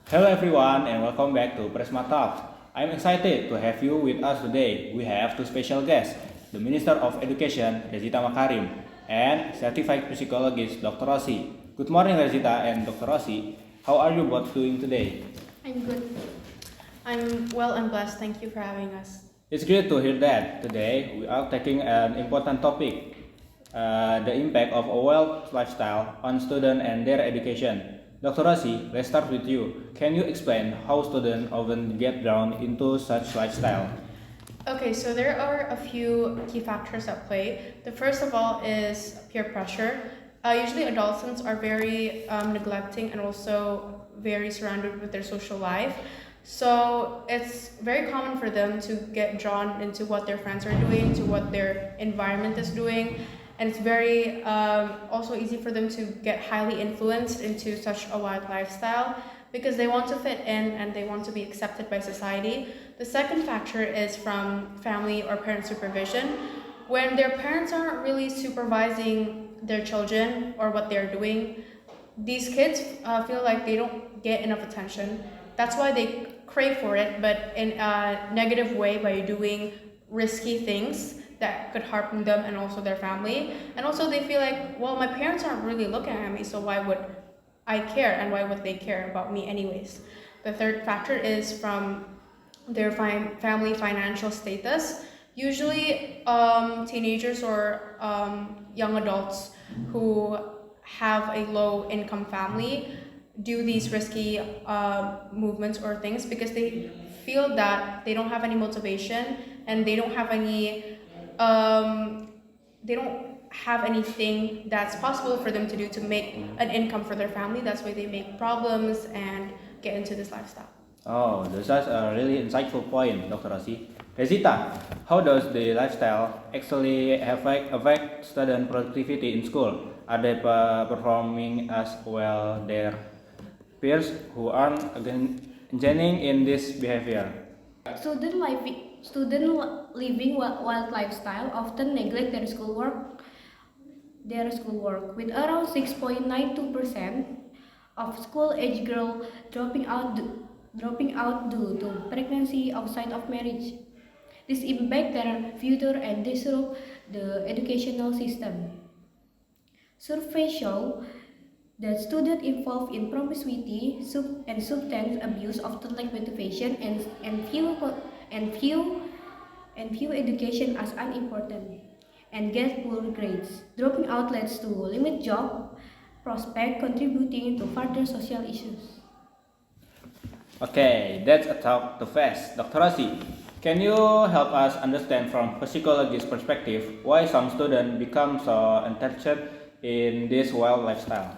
Hello everyone and welcome back to Prisma Talks. I'm excited to have you with us today. We have two special guests, the Minister of Education, Rezyta Makarim, and certified psychologist, Dr. Rossy. Good morning, Rezyta and Dr. Rossy. How are you both doing today? I'm good. I'm well and blessed. Thank you for having us. It's great to hear that. Today we are taking an important topic, the impact of a well lifestyle on students and their education. Dr. Rossy, let's start with you. Can you explain how students often get drawn into such lifestyle? Okay, so there are a few key factors at play. The first of all is peer pressure. Usually, adolescents are very neglecting and also very surrounded with their social life. So it's very common for them to get drawn into what their friends are doing, to what their environment is doing, and it's very also easy for them to get highly influenced into such a wild lifestyle because they want to fit in and they want to be accepted by society. The second factor is from family or parent supervision. When their parents aren't really supervising their children or what they're doing, these kids feel like they don't get enough attention. That's why they crave for it, but in a negative way by doing risky things that could harm them and also their family. And also they feel like, well, my parents aren't really looking at me, so why would I care and why would they care about me anyways? The third factor is from their family financial status. Usually teenagers or young adults who have a low income family do these risky movements or things because they feel that they don't have any motivation and they don't have anything that's possible for them to do to make an income for their family. That's why they make problems and get into this lifestyle. Oh, that's a really insightful point, Dr. Rossy. Rezyta, how does the lifestyle actually affect student productivity in school? Are they performing as well their peers who aren't engaging in this behavior? Student living wild lifestyle often neglect their schoolwork, with around 6.92% of school-age girls dropping out due to pregnancy outside of marriage. This impacts their future and disrupt the educational system. Surveys show that students involved in promiscuity and substance abuse often lack motivation and view education as unimportant and get poor grades. Dropping out leads to limited job prospect, contributing to further social issues. Okay, that's a talk too fast. Dr. Rossy, can you help us understand from a psychologist's perspective why some students become so entrenched in this wild lifestyle?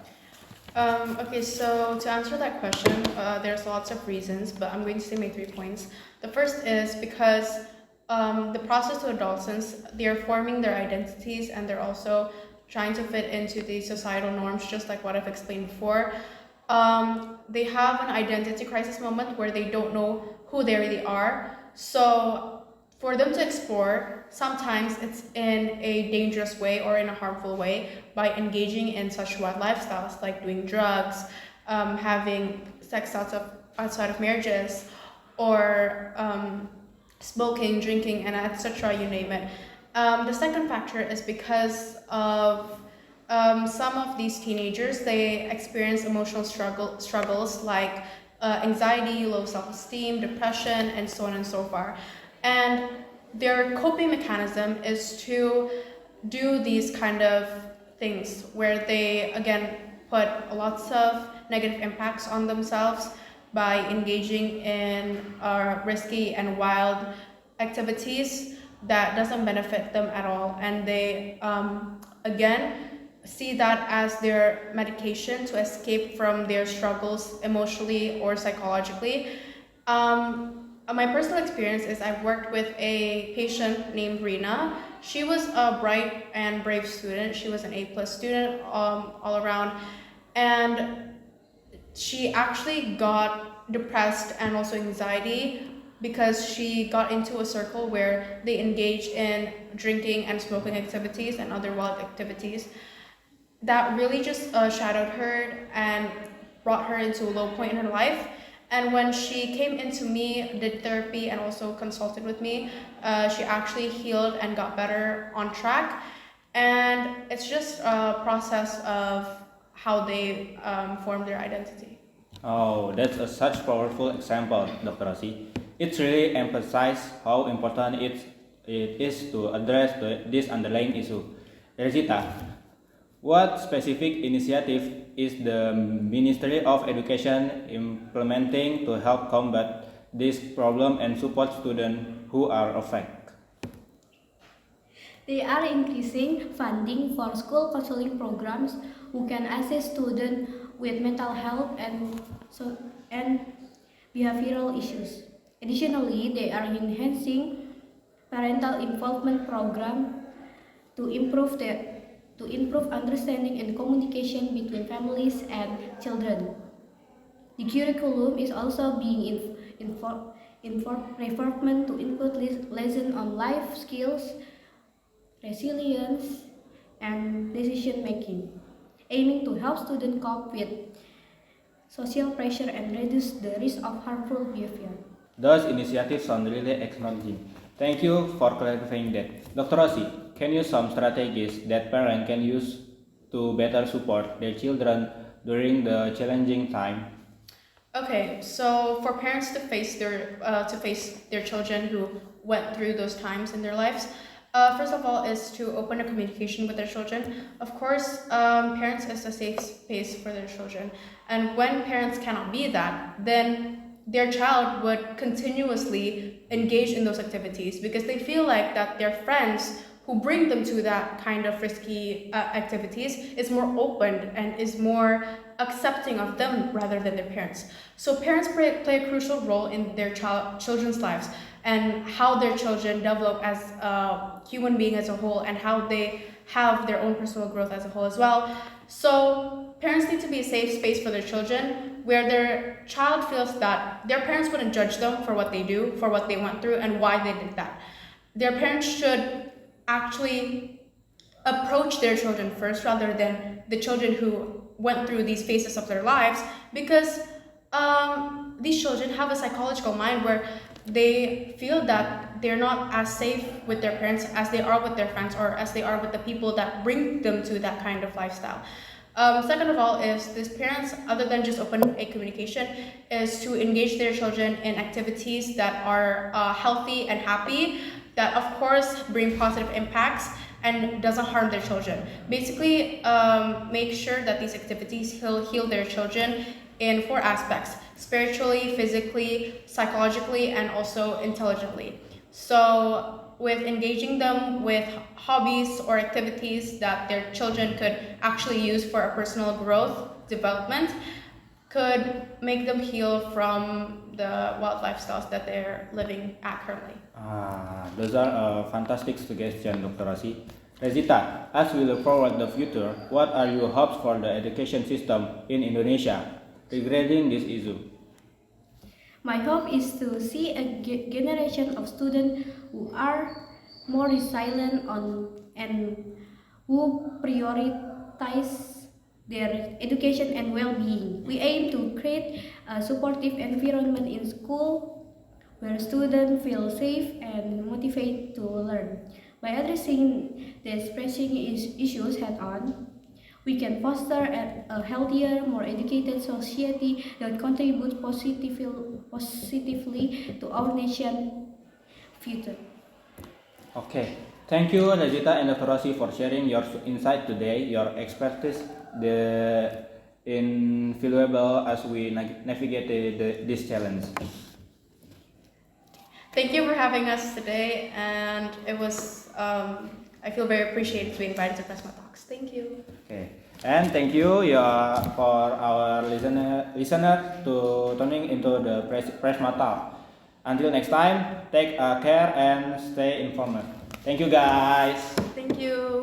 Okay, so to answer that question, there's lots of reasons, but I'm going to say my 3 points. The first is because the process to adolescence, they're forming their identities and they're also trying to fit into the societal norms, just like what I've explained before. They have an identity crisis moment where they don't know who they really are. So for them to explore, sometimes it's in a dangerous way or in a harmful way by engaging in such wild lifestyles like doing drugs, having sex outside of marriages, or smoking, drinking, and etc. You name it. The second factor is because of some of these teenagers, they experience emotional struggles like anxiety, low self-esteem, depression, and so on and so forth. And their coping mechanism is to do these kind of things where they again put lots of negative impacts on themselves by engaging in risky and wild activities that doesn't benefit them at all, and they again see that as their medication to escape from their struggles emotionally or psychologically. My personal experience is I've worked with a patient named Rina. She was a bright and brave student. She was an A+ student all around, and she actually got depressed and also anxiety because she got into a circle where they engaged in drinking and smoking activities and other wild activities that really just shadowed her and brought her into a low point in her life. And when she came into me, did therapy, and also consulted with me, she actually healed and got better on track. And it's just a process of how they form their identity. Oh, that's such powerful example, Dr. Rossy. It really emphasizes how important it is to address this underlying issue. Rezyta, what specific initiative is the Ministry of Education implementing to help combat this problem and support students who are affected? They are increasing funding for school counseling programs who can assist students with mental health and behavioral issues. Additionally, they are enhancing parental involvement program to improve understanding and communication between families and children. The curriculum is also being reformed to include lessons on life skills, resilience, and decision making, aiming to help students cope with social pressure and reduce the risk of harmful behavior. Those initiatives sound really encouraging. Thank you for clarifying that. Dr. Rossy, can you some strategies that parents can use to better support their children during the challenging time? Okay, so for parents to face their children who went through those times in their lives, first of all is to open a communication with their children. Of course, parents is a safe space for their children, and when parents cannot be that, then their child would continuously engage in those activities because they feel like that their friends who bring them to that kind of risky activities is more open and is more accepting of them rather than their parents. So parents play a crucial role in their children's lives and how their children develop as a human being as a whole and how they have their own personal growth as a whole as well. So parents need to be a safe space for their children where their child feels that their parents wouldn't judge them for what they do, for what they went through and why they did that. Their parents should actually approach their children first rather than the children who went through these phases of their lives because these children have a psychological mind where they feel that they're not as safe with their parents as they are with their friends or as they are with the people that bring them to that kind of lifestyle. Second of all is these parents, other than just open a communication, is to engage their children in activities that are healthy and happy, that of course bring positive impacts and doesn't harm their children. Basically, make sure that these activities heal their children in 4 aspects: spiritually, physically, psychologically, and also intelligently. So with engaging them with hobbies or activities that their children could actually use for a personal growth development could make them heal from the wild lifestyles that they're living at currently. Those are fantastic suggestions, Dr. Rossy. Rezyta, as we look forward to the future, what are your hopes for the education system in Indonesia regarding this issue? My hope is to see a generation of students who are more resilient and who prioritize their education and well-being. We aim to create a supportive environment in school where students feel safe and motivated to learn. By addressing these pressing issues head-on, we can foster a healthier, more educated society that contributes positively to our nation's future. Okay, thank you, Rezyta and Dr. Rossy, for sharing your insight today. Your expertise the invaluable as we navigated this challenge. Thank you for having us today, and it was I feel very appreciated to be invited to Prisma Talks. Thank you. Okay, and thank you for our listener to tuning into the Prisma Talk. Until next time, take care and stay informed. Thank you, guys. Thank you.